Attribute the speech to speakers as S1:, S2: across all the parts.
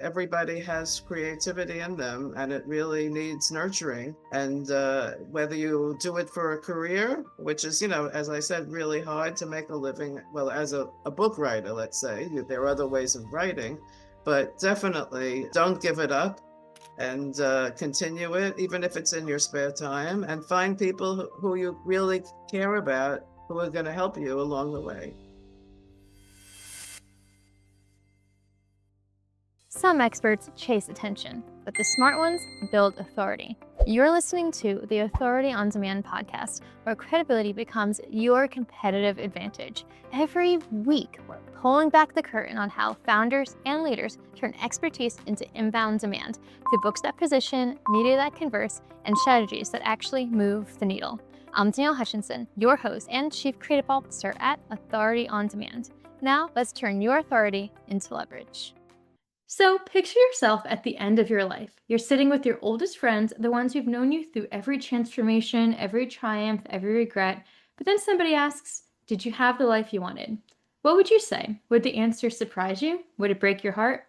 S1: Everybody has creativity in them and it really needs nurturing. And whether you do it for a career, which is, as I said, really hard to make a living, well, as a book writer, let's say, there are other ways of writing, but definitely don't give it up and continue it, even if it's in your spare time, and find people who you really care about who are going to help you along the way.
S2: Some experts chase attention, but the smart ones build authority. You're listening to the Authority on Demand podcast, where credibility becomes your competitive advantage. Every week, we're pulling back the curtain on how founders and leaders turn expertise into inbound demand through books that position, media that converse, and strategies that actually move the needle. I'm Danielle Hutchinson, your host and Chief Creative Officer at Authority on Demand. Now, let's turn your authority into leverage. So picture yourself at the end of your life. You're sitting with your oldest friends, the ones who've known you through every transformation, every triumph, every regret. But then somebody asks, did you have the life you wanted? What would you say? Would the answer surprise you? Would it break your heart?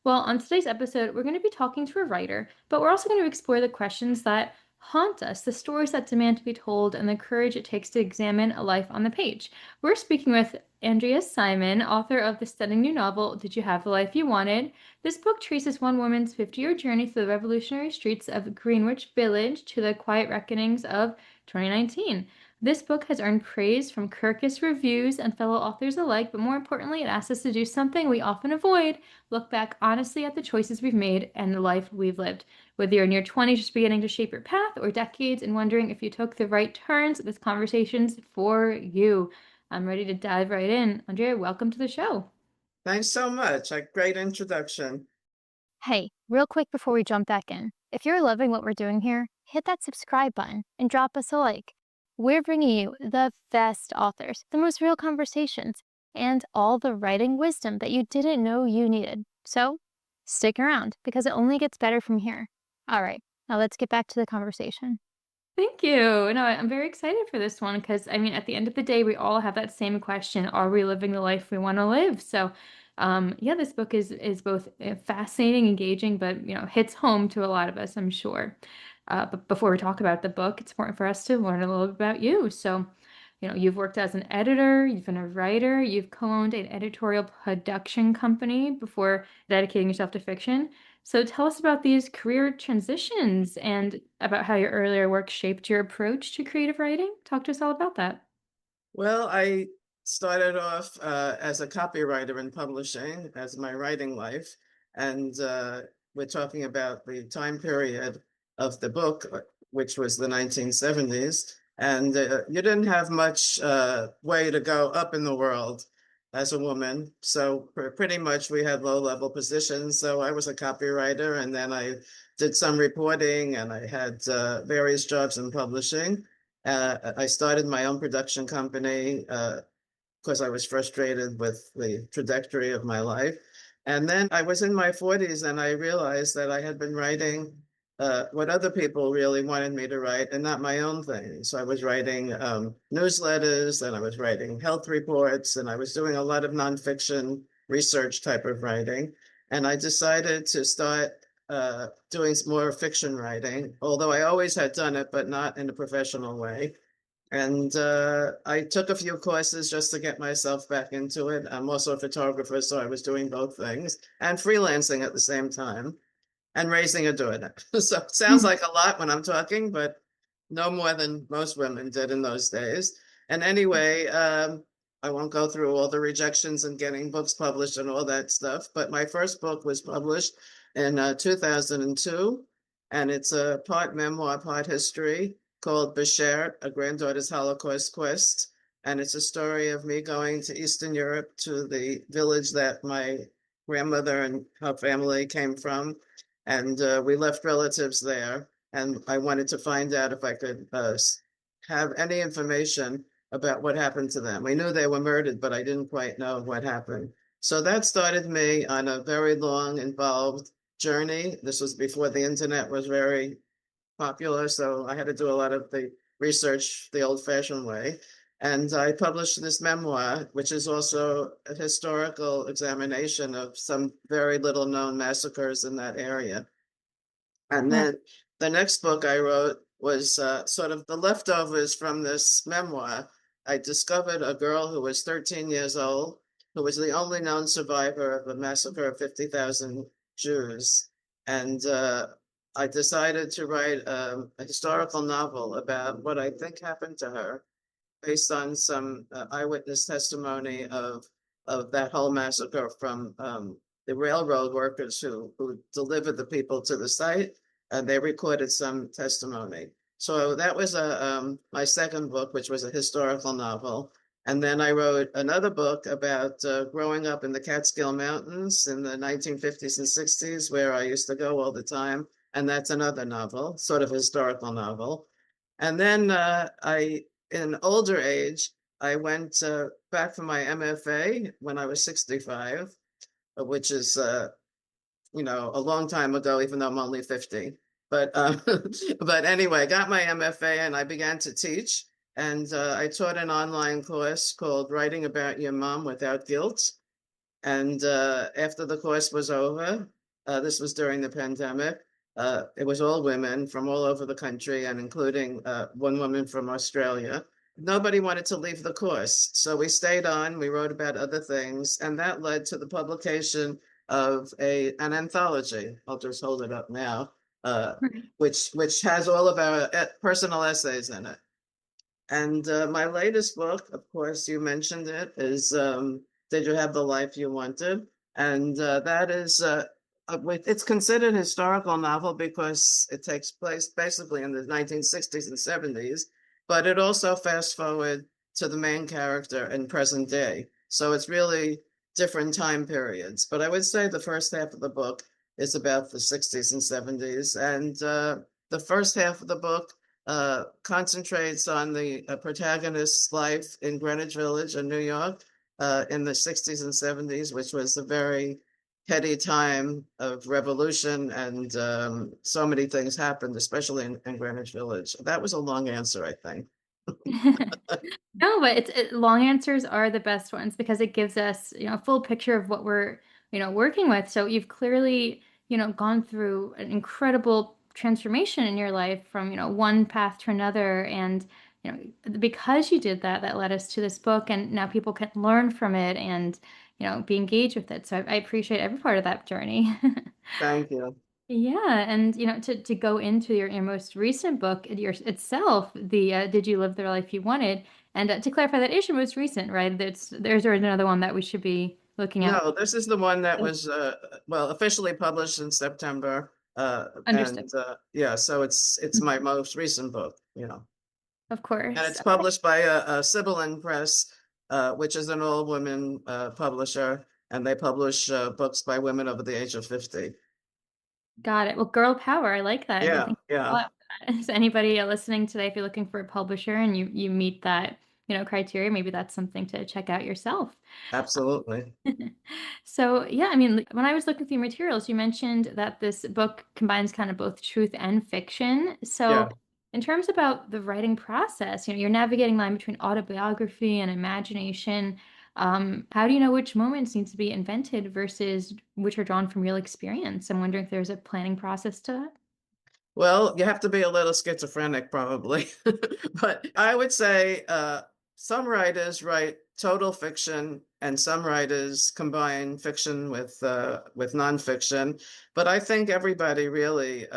S2: Well, on today's episode, we're going to be talking to a writer, but we're also going to explore the questions that haunt us, the stories that demand to be told, and the courage it takes to examine a life on the page. We're speaking with Andrea Simon, author of the stunning new novel, Did You Have the Life You Wanted? This book traces one woman's 50-year journey through the revolutionary streets of Greenwich Village to the quiet reckonings of 2019. This book has earned praise from Kirkus reviews and fellow authors alike, but more importantly, it asks us to do something we often avoid: look back honestly at the choices we've made and the life we've lived. Whether you're in your 20s just beginning to shape your path, or decades and wondering if you took the right turns, this conversation's for you. I'm ready to dive right in. Andrea, welcome to the show.
S1: Thanks so much. A great introduction.
S2: Hey, real quick before we jump back in, if you're loving what we're doing here, hit that subscribe button and drop us a like. We're bringing you the best authors, the most real conversations, and all the writing wisdom that you didn't know you needed. So stick around, because it only gets better from here. All right, now let's get back to the conversation. Thank you. No, I'm very excited for this one because, at the end of the day, we all have that same question: are we living the life we want to live? So, this book is both fascinating, engaging, but hits home to a lot of us, I'm sure. But before we talk about the book, it's important for us to learn a little bit about you. So, you've worked as an editor, you've been a writer, you've co-owned an editorial production company before dedicating yourself to fiction. So tell us about these career transitions and about how your earlier work shaped your approach to creative writing. Talk to us all about that.
S1: Well, I started off as a copywriter in publishing as my writing life. And we're talking about the time period of the book, which was the 1970s. And you didn't have much way to go up in the world as a woman. So pretty much we had low-level positions. So I was a copywriter, and then I did some reporting, and I had various jobs in publishing. I started my own production company because I was frustrated with the trajectory of my life. And then I was in my 40s and I realized that I had been writing what other people really wanted me to write and not my own thing. So I was writing newsletters, and I was writing health reports, and I was doing a lot of nonfiction research type of writing. And I decided to start doing some more fiction writing, although I always had done it, but not in a professional way. And I took a few courses just to get myself back into it. I'm also a photographer, so I was doing both things and freelancing at the same time and raising a daughter. So it sounds like a lot when I'm talking, but no more than most women did in those days. And anyway, I won't go through all the rejections and getting books published and all that stuff, but my first book was published in 2002, and it's a part memoir, part history, called Bashert, A Granddaughter's Holocaust Quest. And it's a story of me going to Eastern Europe, to the village that my grandmother and her family came from. And we left relatives there. And I wanted to find out if I could have any information about what happened to them. We knew they were murdered, but I didn't quite know what happened. So that started me on a very long, involved journey. This was before the internet was very popular, so I had to do a lot of the research the old-fashioned way. And I published this memoir, which is also a historical examination of some very little known massacres in that area. And
S2: Well,
S1: then the next book I wrote was sort of the leftovers from this memoir. I discovered a girl who was 13 years old, who was the only known survivor of a massacre of 50,000 Jews. And I decided to write a historical novel about what I think happened to her, based on some eyewitness testimony of that whole massacre from the railroad workers who delivered the people to the site, and they recorded some testimony. So that was my second book, which was a historical novel. And then I wrote another book about growing up in the Catskill Mountains in the 1950s and 60s, where I used to go all the time. And that's another novel, sort of a historical novel. And then in older age, I went back for my MFA when I was 65, which is, a long time ago, even though I'm only 50. But but anyway, I got my MFA and I began to teach. And I taught an online course called Writing About Your Mom Without Guilt. And after the course was over, this was during the pandemic. It was all women from all over the country, and including one woman from Australia. Nobody wanted to leave the course, so we stayed on. We wrote about other things, and that led to the publication of an anthology. I'll just hold it up now, which has all of our personal essays in it. And my latest book, of course, you mentioned it, is Did You Have the Life You Wanted? And that is, it's considered a historical novel because it takes place basically in the 1960s and 70s, but it also fast forward to the main character in present day. So it's really different time periods. But I would say the first half of the book is about the 60s and 70s. And the first half of the book concentrates on the protagonist's life in Greenwich Village in New York in the 60s and 70s, which was a very heady time of revolution, and so many things happened, especially in Greenwich Village. That was a long answer, I think.
S2: no, but long answers are the best ones because it gives us, a full picture of what we're, working with. So you've clearly, gone through an incredible transformation in your life from, one path to another. And, because you did that, that led us to this book. And now people can learn from it and, be engaged with it. So I appreciate every part of that journey.
S1: Thank you.
S2: Yeah, and to go into your most recent book, itself, the "Did You Live the Life You Wanted?" And to clarify, that is your most recent, right? There's another one that we should be looking out.
S1: No, this is the one that
S2: Oh,
S1: was officially published in September.
S2: understood,
S1: And yeah, so it's my most recent book.
S2: of
S1: And
S2: course.
S1: it's published by a Sibyllin Press, which is an all-women publisher, and they publish books by women over the age of 50.
S2: Got it. Well, girl power, I like that. I
S1: Yeah,
S2: think
S1: yeah,
S2: so anybody listening today, if you're looking for a publisher and you meet that criteria, maybe that's something to check out yourself.
S1: absolutely.
S2: So, yeah, I mean, when I was looking through materials, you mentioned that this book combines kind of both truth and fiction. So,
S1: Yeah.
S2: in terms about the writing process, you're navigating line between autobiography and imagination. How do you know which moments need to be invented versus which are drawn from real experience? I'm wondering if there's a planning process to that.
S1: Well, you have to be a little schizophrenic, probably. But I would say some writers write total fiction, and some writers combine fiction with nonfiction. But I think everybody really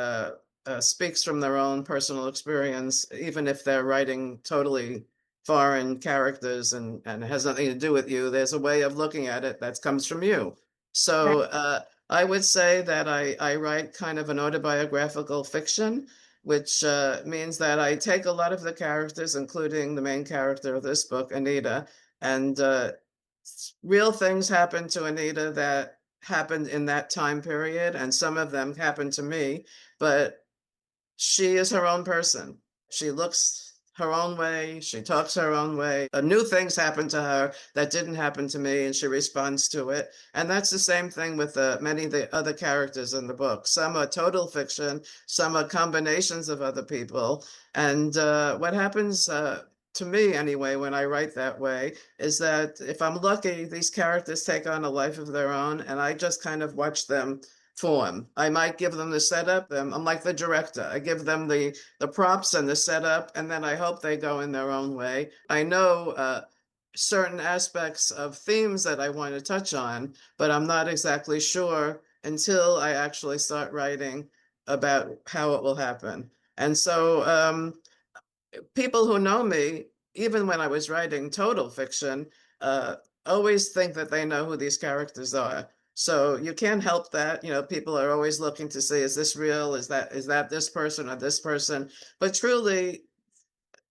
S1: speaks from their own personal experience, even if they're writing totally foreign characters and it has nothing to do with you. There's a way of looking at it that comes from you.
S2: Right.
S1: So I would say that I write kind of an autobiographical fiction, which means that I take a lot of the characters, including the main character of this book, Anita, and real things happen to Anita that happened in that time period, and some of them happened to me, but she is her own person. She looks her own way. She talks her own way. New things happen to her that didn't happen to me, and she responds to it. And that's the same thing with many of the other characters in the book. Some are total fiction, some are combinations of other people. And what happens to me anyway, when I write that way, is that if I'm lucky, these characters take on a life of their own, and I just kind of watch them form. I might give them the setup. I'm like the director. I give them the props and the setup, and then I hope they go in their own way. I know certain aspects of themes that I want to touch on, but I'm not exactly sure until I actually start writing about how it will happen. And so people who know me, even when I was writing total fiction, uh, always think that they know who these characters are. So you can't help that. You know, people are always looking to see, is this real? Is that this person or this person? But truly,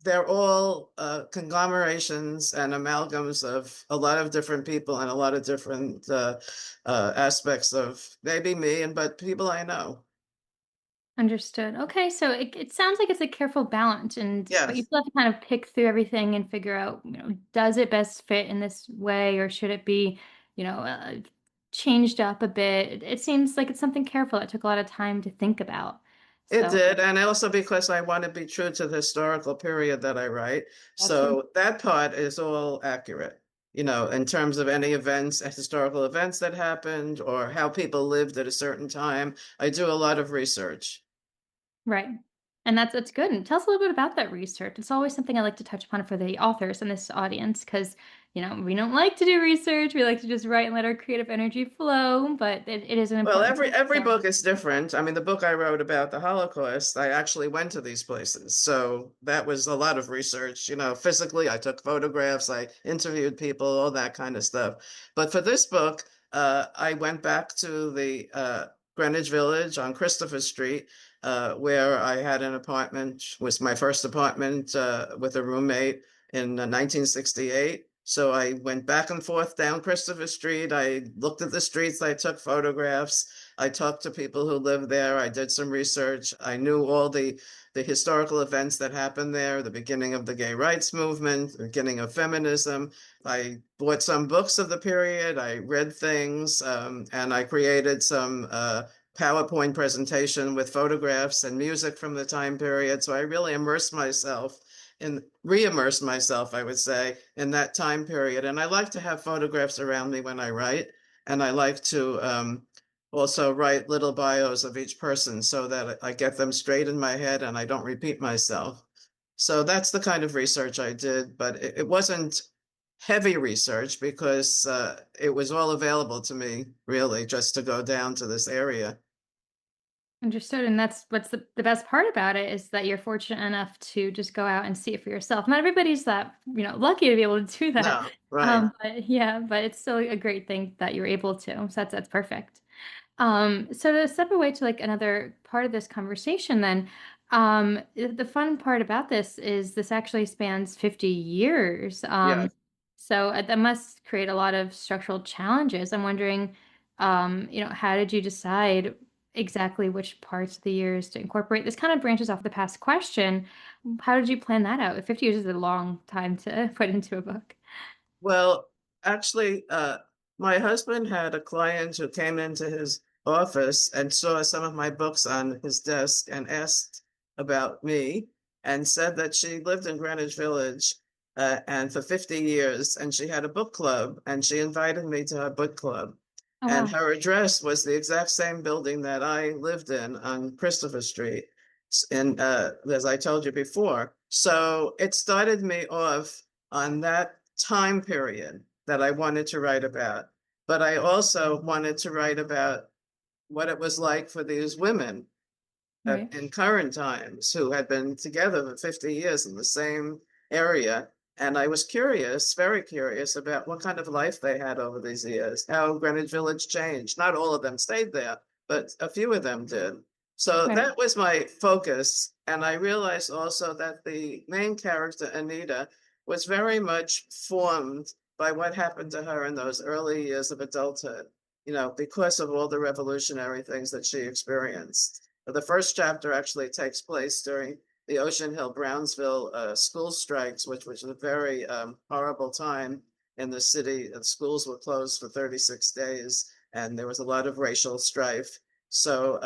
S1: they're all conglomerations and amalgams of a lot of different people and a lot of different aspects of maybe me and but people I know.
S2: Understood. Okay, so it sounds like it's a careful balance, but you
S1: Yes,
S2: still have to kind of pick through everything and figure out, does it best fit in this way, or should it be, you know, uh, changed up a bit? It seems like it's something careful that took a lot of time to think about.
S1: it
S2: So
S1: did. And also because I want to be true to the historical period that I write.
S2: gotcha.
S1: So that part is all accurate, you know, in terms of any events, historical events that happened or how people lived at a certain time. I do a lot of research.
S2: Right. And that's good. And tell us a little bit about that research. It's always something I like to touch upon for the authors in this audience because, we don't like to do research. We like to just write and let our creative energy flow, but it is an
S1: Well,
S2: important part.
S1: every
S2: So,
S1: book is different. I mean, the book I wrote about the Holocaust, I actually went to these places. So that was a lot of research, you know, physically. I took photographs, I interviewed people, all that kind of stuff. But for this book, I went back to the Greenwich Village on Christopher Street, where I had an apartment, was my first apartment with a roommate in 1968. So I went back and forth down Christopher Street. I looked at the streets. I took photographs. I talked to people who lived there. I did some research. I knew all the historical events that happened there, the beginning of the gay rights movement, the beginning of feminism. I bought some books of the period. I read things, and I created some PowerPoint presentation with photographs and music from the time period. So I really immersed myself and re-immerse myself, I would say, in that time period. And I like to have photographs around me when I write. And I like to also write little bios of each person so that I get them straight in my head and I don't repeat myself. So that's the kind of research I did, but it wasn't heavy research because it was all available to me, really, just to go down to this area.
S2: understood. And that's what's the best part about it is that you're fortunate enough to just go out and see it for yourself. Not everybody's that, lucky to be able to do that.
S1: No, right.
S2: But yeah, but it's still a great thing that you're able to. So that's perfect. So to step away to like another part of this conversation, then, the fun part about this actually spans 50 years.
S1: Yes.
S2: So that must create a lot of structural challenges. I'm wondering, how did you decide exactly which parts of the years to incorporate? This kind of branches off the past question. How did you plan that out? 50 years is a long time to put into a book.
S1: Well, actually, my husband had a client who came into his office and saw some of my books on his desk and asked about me and said that she lived in Greenwich Village and for 50 years and she had a book club and she invited me to her book club.
S2: Oh,
S1: And
S2: wow.
S1: her address was the exact same building that I lived in on Christopher Street, in as I told you before. So it started me off on that time period that I wanted to write about. But I also wanted to write about what it was like for these women
S2: Right.
S1: in current times who had been together for 50 years in the same area. And I was curious, very curious about what kind of life they had over these years, how Greenwich Village changed. Not all of them stayed there, but a few of them did. So
S2: Right.
S1: that was my focus. And I realized also that the main character, Anita, was very much formed by what happened to her in those early years of adulthood, you know, because of all the revolutionary things that she experienced. The first chapter actually takes place during the Ocean Hill Brownsville school strikes, which was a very horrible time in the city. The schools were closed for 36 days, and there was a lot of racial strife. So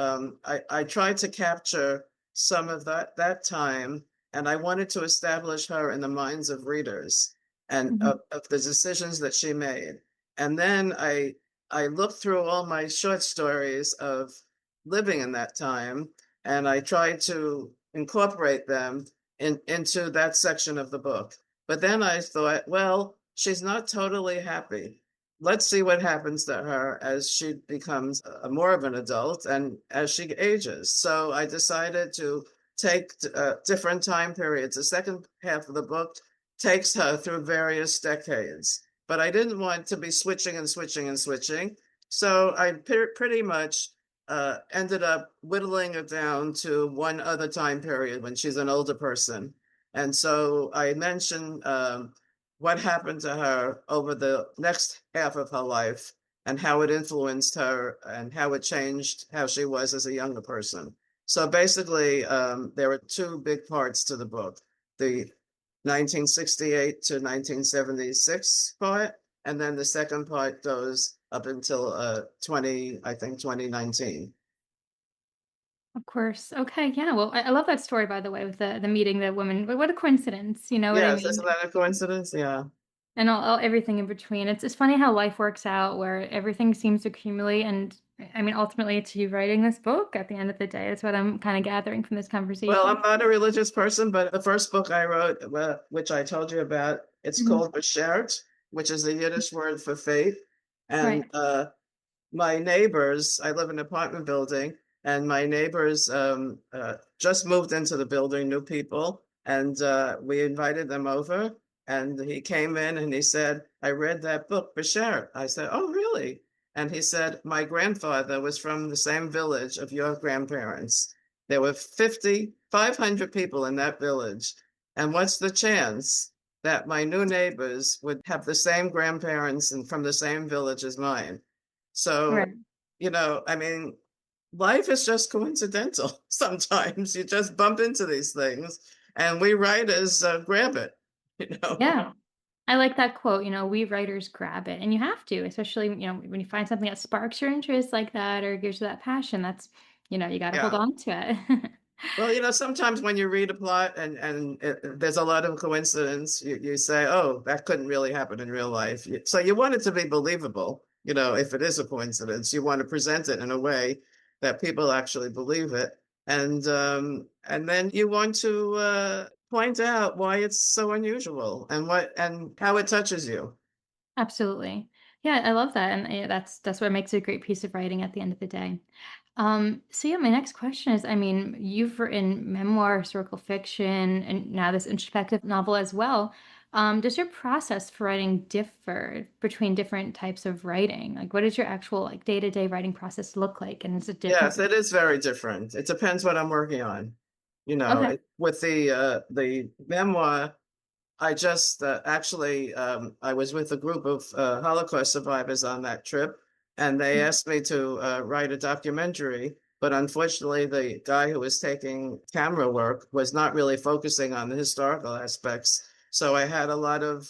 S1: I tried to capture some of that time and I wanted to establish her in the minds of readers and
S2: Mhm.
S1: of the decisions that she made. And then I looked through all my short stories of living in that time, and I tried to incorporate them into that section of the book. But then I thought, well, she's not totally happy. Let's see what happens to her as she becomes more of an adult and as she ages. So I decided to take different time periods. The second half of the book takes her through various decades, but I didn't want to be switching and switching and switching. So I pretty much ended up whittling it down to one other time period when she's an older person. And so I mentioned what happened to her over the next half of her life and how it influenced her and how it changed how she was as a younger person. So basically, there are two big parts to the book: the 1968 to 1976 part, and then the second part goes up until 2019.
S2: Of course. Okay. Yeah. Well, I love that story, by the way, with the meeting the woman. But what a coincidence. You know what I
S1: Yes,
S2: mean?
S1: isn't that a coincidence? Yeah.
S2: And all everything in between. It's funny how life works out where everything seems to accumulate. And I mean, ultimately, it's you writing this book at the end of the day. That's what I'm kind of gathering from this
S1: Well,
S2: conversation.
S1: I'm not a religious person, but the first book I wrote, which I told you about, it's
S2: Mhm.
S1: called Beshert, which is the Yiddish word for faith. And
S2: Right.
S1: my neighbors, I live in an apartment building, and my neighbors just moved into the building, new people, and we invited them over. And he came in and he said, I read that book, Bashar. I said, oh, really? And he said, my grandfather was from the same village of your grandparents. There were 500 people in that village. And what's the chance that my new neighbors would have the same grandparents and from the same village as mine? So,
S2: Right.
S1: I mean, life is just coincidental. Sometimes you just bump into these things, and we writers grab it, you know.
S2: Yeah. I like that quote, we writers grab it, and you have to, especially, when you find something that sparks your interest like that or gives you that passion, that's, you got to hold
S1: Yeah.
S2: on to it.
S1: Well, sometimes when you read a plot and there's a lot of coincidence, you say, "Oh, that couldn't really happen in real life." So you want it to be believable. If it is a coincidence, you want to present it in a way that people actually believe it, and then you want to point out why it's so unusual and how it touches you.
S2: Absolutely. Yeah, I love that, and that's what makes it a great piece of writing at the end of the day. So yeah, my next question is, I mean, you've written memoir, historical fiction, and now this introspective novel as well. Does your process for writing differ between different types of writing? Like, what does your actual like day-to-day writing process look like, and is it different?
S1: Yes, it is very different. It depends what I'm working on.
S2: Okay.
S1: With the memoir. I just actually, I was with a group of Holocaust survivors on that trip, and they
S2: Mhm.
S1: asked me to write a documentary. But unfortunately, the guy who was taking camera work was not really focusing on the historical aspects. So I had a lot of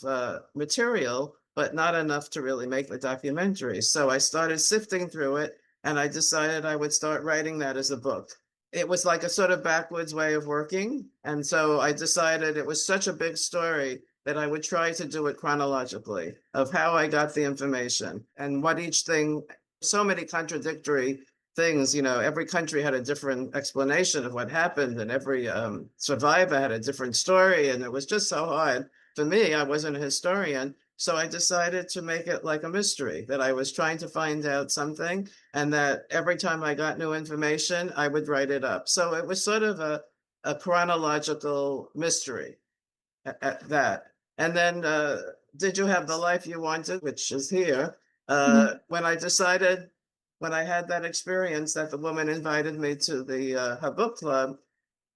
S1: material, but not enough to really make the documentary. So I started sifting through it, and I decided I would start writing that as a book. It was like a sort of backwards way of working. And so I decided it was such a big story that I would try to do it chronologically of how I got the information and what each thing, so many contradictory things. Every country had a different explanation of what happened, and every survivor had a different story. And it was just so hard for me. I wasn't a historian. So I decided to make it like a mystery that I was trying to find out something, and that every time I got new information, I would write it up. So it was sort of a chronological mystery at that. And then, Did You Have the Life You Wanted, which is here?
S2: Mhm.
S1: When I decided, when I had that experience that the woman invited me to her book club,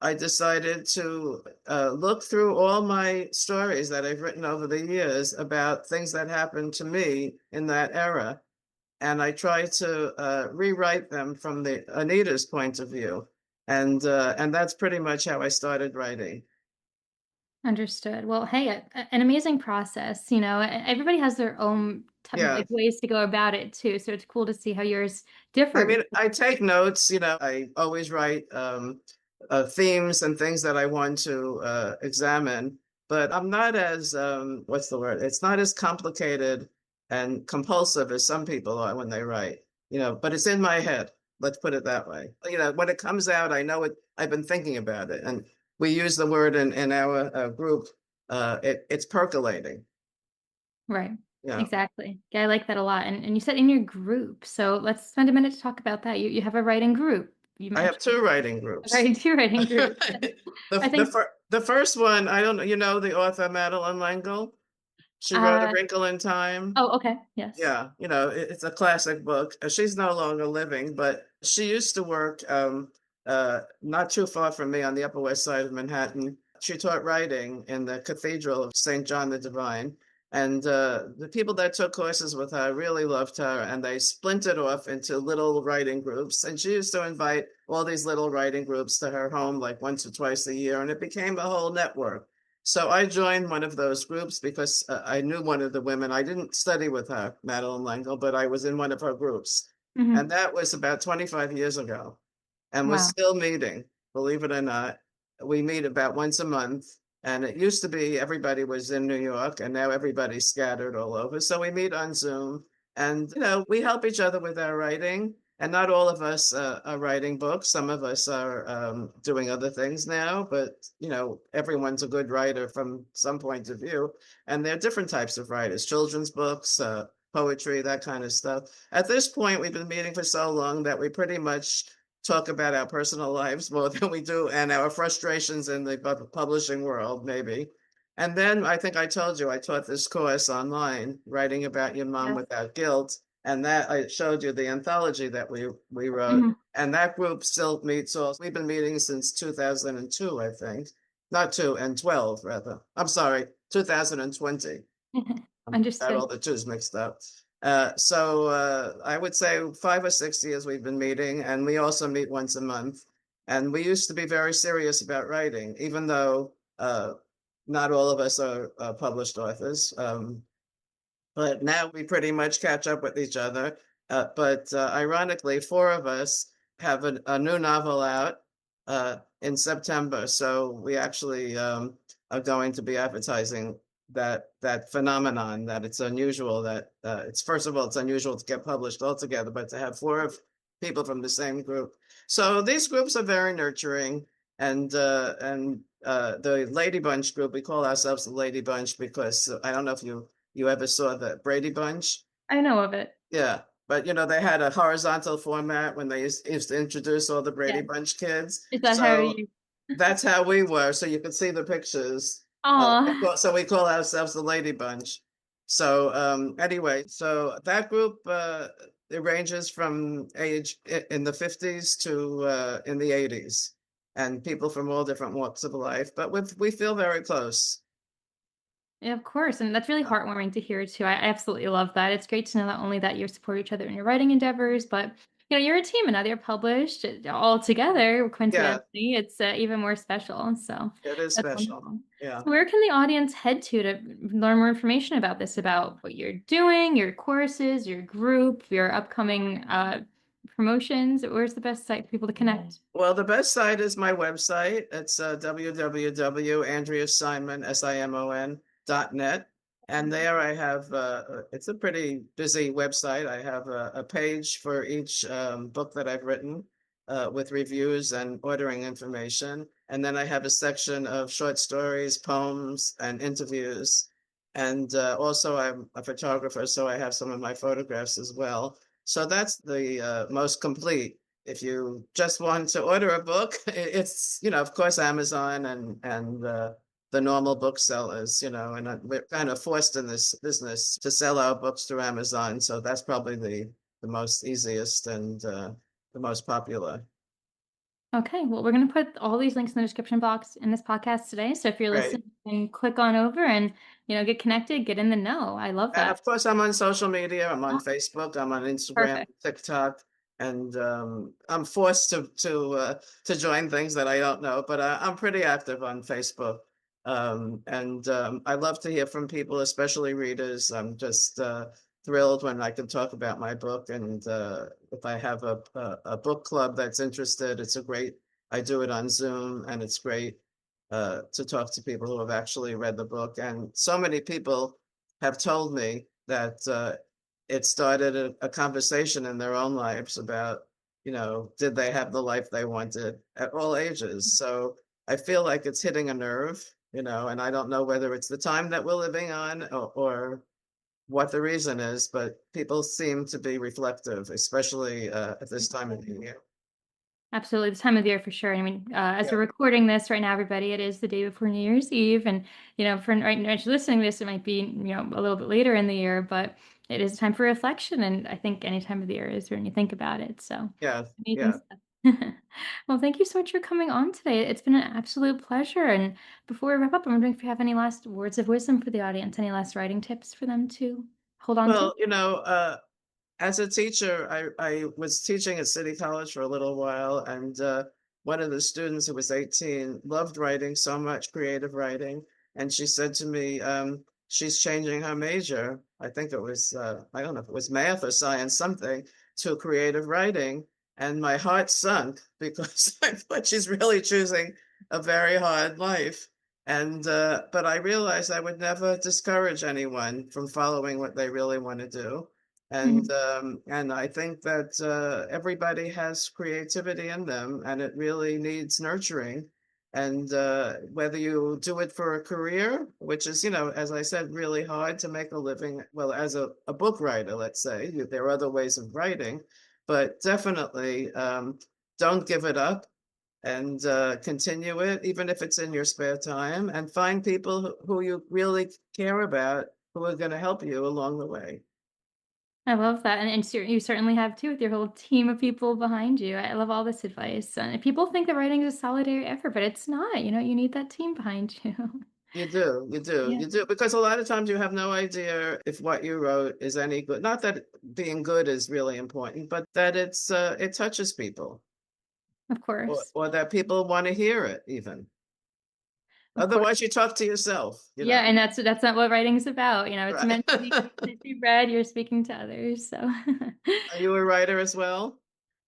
S1: I decided to look through all my stories that I've written over the years about things that happened to me in that era, and I try to rewrite them from the Anita's point of view, and that's pretty much how I started writing.
S2: Understood. Well, hey, an amazing process. Everybody has their own
S1: Yeah,
S2: like ways to go about it too. So it's cool to see how yours
S1: I
S2: differs.
S1: mean, I take notes. I always write themes and things that I want to examine. But I'm not as what's the word? It's not as complicated and compulsive as some people are when they write. But it's in my head. Let's put it that way. When it comes out, I know it. I've been thinking about it, and we use the word in our group. It's percolating.
S2: Right.
S1: Yeah,
S2: Exactly. Yeah, I like that a lot. And you said in your group. So let's spend a minute to talk about that. You have a writing group, you
S1: I have
S2: mentioned.
S1: two writing groups.
S2: Right, two writing groups.
S1: the
S2: I
S1: the,
S2: think
S1: the first one, I don't know. The author Madeline L'Engle. She wrote A
S2: uh
S1: Wrinkle in Time.
S2: oh, okay. Yes.
S1: Yeah, it's a classic book. She's no longer living, but she used to work not too far from me on the Upper West Side of Manhattan. She taught writing in the Cathedral of St. John the Divine. And the people that took courses with her really loved her, and they splintered off into little writing groups. And she used to invite all these little writing groups to her home like once or twice a year, and it became a whole network. So I joined one of those groups because I knew one of the women. I didn't study with her, Madeline L'Engle, but I was in one of her groups. And
S2: Hmm.
S1: that was about 25 years ago. And we're
S2: Wow.
S1: still meeting, believe it or not. We meet about once a month. And it used to be everybody was in New York, and now everybody's scattered all over. So we meet on Zoom, and we help each other with our writing. And not all of us are writing books. Some of us are doing other things now, but everyone's a good writer from some point of view. And there are different types of writers: children's books, poetry, that kind of stuff. At this point, we've been meeting for so long that we pretty much talk about our personal lives more than we do and our frustrations in the publishing world, maybe. And then I think I told you I taught this course online, Writing About Your Mom
S2: Yes.
S1: Without Guilt. And that I showed you the anthology that we wrote.
S2: Hmm.
S1: And that group still meets. Also, we've been meeting since 2002, I think. Not two and 12, rather. I'm sorry, 2020. Got
S2: Understood.
S1: all the twos mixed up. I would say 5 or 6 years we've been meeting, and we also meet once a month. And we used to be very serious about writing, even though not all of us are published authors. But now we pretty much catch up with each other. But ironically, four of us have a new novel out in September. So we actually are going to be advertising that phenomenon, that it's unusual that it's, first of all, it's unusual to get published altogether, but to have four of people from the same group. So these groups are very nurturing. And the Lady Bunch group, we call ourselves the Lady Bunch because I don't know if you ever saw the Brady Bunch?
S2: I know of it.
S1: Yeah. But they had a horizontal format when they used to introduce all the Brady
S2: Yes.
S1: Bunch kids.
S2: Is that how
S1: So
S2: you?
S1: that's how we were. So you could see the pictures.
S2: Oh,
S1: So we call ourselves the Lady Bunch. So anyway, so that group it ranges from age in the 50s to in the 80s, and people from all different walks of life. But we feel very close.
S2: yeah, of course. And that's really heartwarming to hear too. I absolutely love that. It's great to know not only that you support each other in your writing endeavors, but you're a team and now they're published all together.
S1: Yeah,
S2: Coincidentally, it's even more special. So
S1: it is
S2: that's
S1: special.
S2: wonderful.
S1: Yeah.
S2: So where can the audience head to learn more information about this, about what you're doing, your courses, your group, your upcoming promotions? Where's the best site for people to connect?
S1: Well, the best site is my website. It's www.andreasimon.net. And there I have, it's a pretty busy website. I have a page for each book that I've written with reviews and ordering information. And then I have a section of short stories, poems, and interviews. And also, I'm a photographer, so I have some of my photographs as well. So that's the most complete. If you just want to order a book, it's of course Amazon and the normal booksellers, and we're kind of forced in this business to sell our books through Amazon, so that's probably the most easiest and the most popular.
S2: Okay, well, we're going to put all these links in the description box in this podcast today. So if you're
S1: Great.
S2: listening, you can click on over and, get connected, get in the know. I love
S1: And
S2: that.
S1: of course, I'm on social media. I'm on
S2: Oh,
S1: Facebook. I'm on Instagram,
S2: perfect.
S1: TikTok, and I'm forced to join things that I don't know. But I'm pretty active on Facebook, and I love to hear from people, especially readers. I'm just thrilled when I can talk about my book, and if I have a book club that's interested, it's a great I do it on Zoom, and it's great to talk to people who have actually read the book. And so many people have told me that it started a conversation in their own lives about, did they have the life they wanted at all ages? So I feel like it's hitting a nerve, and I don't know whether it's the time that we're living on, or what the reason is, but people seem to be reflective, especially at this time of the year.
S2: Absolutely, this time of year for sure. I mean, as
S1: Yeah,
S2: we're recording this right now, everybody, it is the day before New Year's Eve, and for right now, as you're listening to this, it might be a little bit later in the year, but it is time for reflection, and I think any time of the year is when you think about it. So
S1: yeah,
S2: amazing
S1: yeah.
S2: stuff. Well, thank you so much for coming on today. It's been an absolute pleasure. And before we wrap up, I'm wondering if you have any last words of wisdom for the audience, any last writing tips for them to hold on to.
S1: Well, as a teacher, I was teaching at City College for a little while, and one of the students who was 18 loved writing so much, creative writing, and she said to me, she's changing her major. I think it was, I don't know if it was math or science, something, to creative writing, and my heart sunk because I thought she's really choosing a very hard life. And but I realized I would never discourage anyone from following what they really want to do.
S2: Mhm.
S1: And I think that everybody has creativity in them, and it really needs nurturing. And whether you do it for a career, which is, as I said, really hard to make a living, well, as a book writer, let's say, there are other ways of writing, but definitely don't give it up, and continue it, even if it's in your spare time, and find people who you really care about, who are going to help you along the way.
S2: I love that, and you certainly have too with your whole team of people behind you. I love all this advice, and people think that writing is a solitary effort, but it's not. You need that team behind you.
S1: You do, you do,
S2: Yeah,
S1: you do, because a lot of times you have no idea if what you wrote is any good. Not that being good is really important, but that it touches people,
S2: of
S1: or,
S2: course,
S1: or that people want to hear it even.
S2: of course.
S1: Otherwise, you talk to yourself,
S2: Yeah, and that's not what writing is about. It's
S1: Right.
S2: meant to be read. You're speaking to others, so.
S1: Are you a writer as well?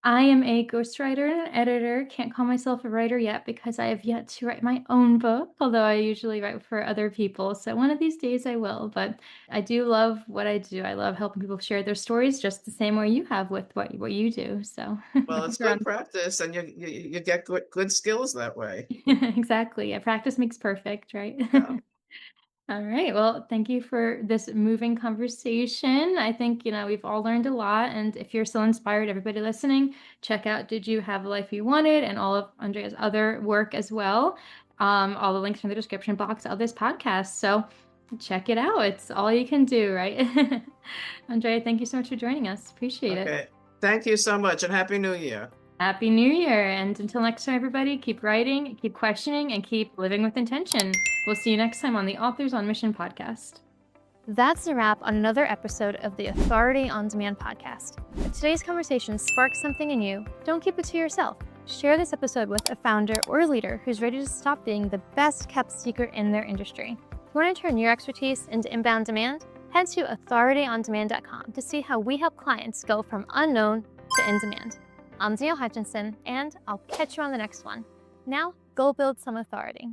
S2: I am a ghostwriter and an editor. Can't call myself a writer yet because I have yet to write my own book, although I usually write for other people. So one of these days I will. But I do love what I do. I love helping people share their stories just the same way you have with what you do. So I
S1: Well, it's
S2: think we're
S1: good
S2: on.
S1: practice, and you get good skills that way.
S2: Exactly. Yeah, practice makes perfect, right?
S1: Yeah.
S2: All right. Well, thank you for this moving conversation. I think, we've all learned a lot. And if you're still inspired, everybody listening, check out Did You Have the Life You Wanted and all of Andrea's other work as well. All the links in the description box of this podcast. So check it out. It's all you can do, right? Andrea, thank you so much for joining us. Appreciate it.
S1: Okay. Thank you so much, and Happy New Year.
S2: Happy New Year. And until next time, everybody, keep writing, keep questioning, and keep living with intention. We'll see you next time on the Authors on Mission podcast. That's a wrap on another episode of the Authority on Demand podcast. If today's conversation sparked something in you, don't keep it to yourself. Share this episode with a founder or a leader who's ready to stop being the best kept secret in their industry. If you want to turn your expertise into inbound demand, head to authorityondemand.com to see how we help clients go from unknown to in demand. I'm Danielle Hutchinson, and I'll catch you on the next one. Now, go build some authority.